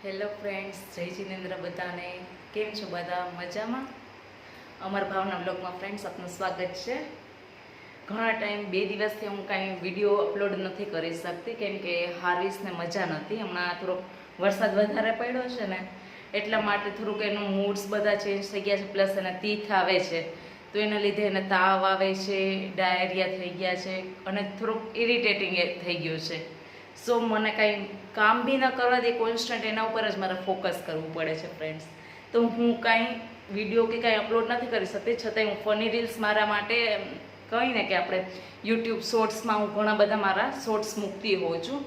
Hello friends, જય જિનેન્દ્ર બધાને. કેમ છો બધા? મજામાં? અમર ભાવના બ્લોગમાં ફ્રેન્ડ્સ આપનું સ્વાગત છે. ઘણા ટાઈમ 2 દિવસથી હું કાંઈ વિડીયો અપલોડ નથી કરી શકતી કેમ કે હાર્વિસને મજા નથી. હમણાં થોડોક વરસાદ વધારે પડ્યો છે ને એટલા માટે થોડુંક એનું મૂડ્સ બધા ચેન્જ થઈ ગયા છે, પ્લસ એને તીથ આવે છે તો એના લીધે એને તાવ આવે છે, ડાયરિયા થઈ ગયા છે અને થોડુંક ઇરિટેટિંગ થઈ ગયું છે. સો મને કાંઈ કામ બી ન કરવા દે, કોન્સ્ટન્ટ એના ઉપર જ મારે ફોકસ કરવું પડે છે ફ્રેન્ડ્સ. તો હું કાંઈ વિડીયો કે કાંઈ અપલોડ નથી કરી શકતી, છતાંય હું ફની રીલ્સ મારા માટે કહી ને કે આપણે યુટ્યુબ શોર્ટ્સમાં હું ઘણા બધા મારા શોર્ટ્સ મૂકતી હોઉં છું.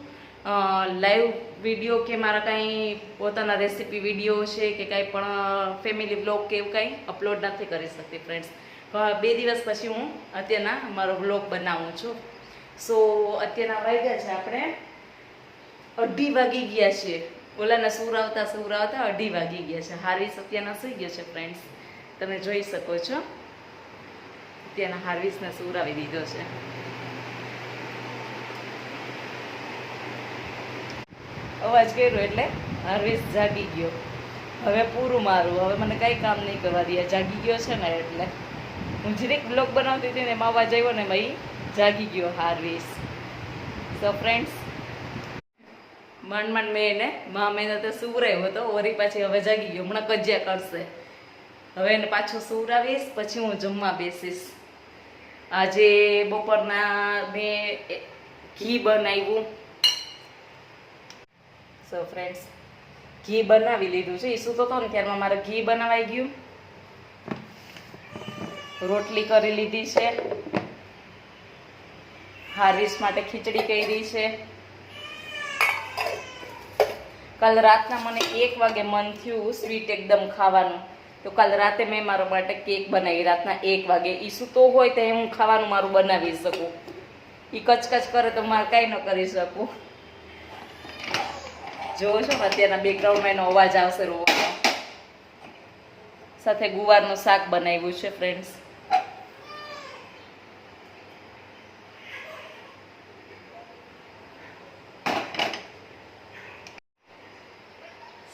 લાઈવ વિડીયો કે મારા કાંઈ પોતાના રેસીપી વિડીયો છે કે કાંઈ પણ ફેમિલી બ્લોગ કે એવું કાંઈ અપલોડ નથી કરી શકતી ફ્રેન્ડ્સ. 2 દિવસ પછી હું અત્યારના મારો બ્લોગ બનાવું છું. સો અત્યારના વાગ્યા છે આપણે 2:30 વાગી ગયા છે. ઓલાના સુરાવતા 2:30 વાગી ગયા છે. હાર્વિસ અત્યારના સુઈ ગયો છે ફ્રેન્ડ્સ, તમે જોઈ શકો છો. અત્યારના હાર્વિસને સુરાવી દીધો છે. અવાજ કર્યો એટલે હાર્વિસ જાગી ગયો. હવે પૂરું મારું, હવે મને કાંઈ કામ નહીં કરવા દે. જાગી ગયો છે ને એટલે હું જરીક બ્લોગ બનાવતી હતી ને એમાં અવાજ આવ્યો ને ભાઈ જાગી ગયો હાર્વિસ. સો ફ્રેન્ડ્સ, માંડ મેં એને મહિનો તો સુવરાયો હતો, વળી પાછી હવે જાગી ગયો. હમણાં કજિયા કરશે. હવે એને પાછું સુવરાવીશ પછી હું જમવા બેસીશ. આજે બપોરના મેં ઘી બનાવ્યું. સો ફ્રેન્ડ્સ, ઘી બનાવી લીધું છે. એ સૂતો હતો ને ત્યારમાં મારે ઘી બનાવાઈ ગયું. રોટલી કરી લીધી છે. હાર્વિસ માટે ખીચડી કરી છે. કાલ રાતના મને 1 વાગે મન થયું સ્વીટ એકદમ ખાવાનું, તો કાલ રાતે મેં મારા માટે કેક બનાવી રાતના 1 વાગે. એ સૂતો હોય તો હું ખાવાનું મારું બનાવી શકું. એ કચકચ કરે તો મારે કાંઈ ન કરી શકું. જોવો છો ને અત્યારના બેકગ્રાઉન્ડમાં એનો અવાજ આવશે રોવાનો. સાથે ગુવારનું શાક બનાવ્યું છે ફ્રેન્ડ્સ.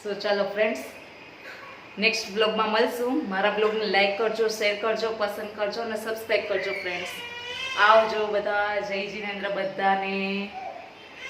સો ચાલો ફ્રેન્ડ્સ, નેક્સ્ટ બ્લોગમાં મળશું. મારા બ્લોગને લાઈક કરજો, શેર કરજો, પસંદ કરજો અને સબસ્ક્રાઈબ કરજો ફ્રેન્ડ્સ. આવજો બધા. જય જિનેન્દ્ર બધાને.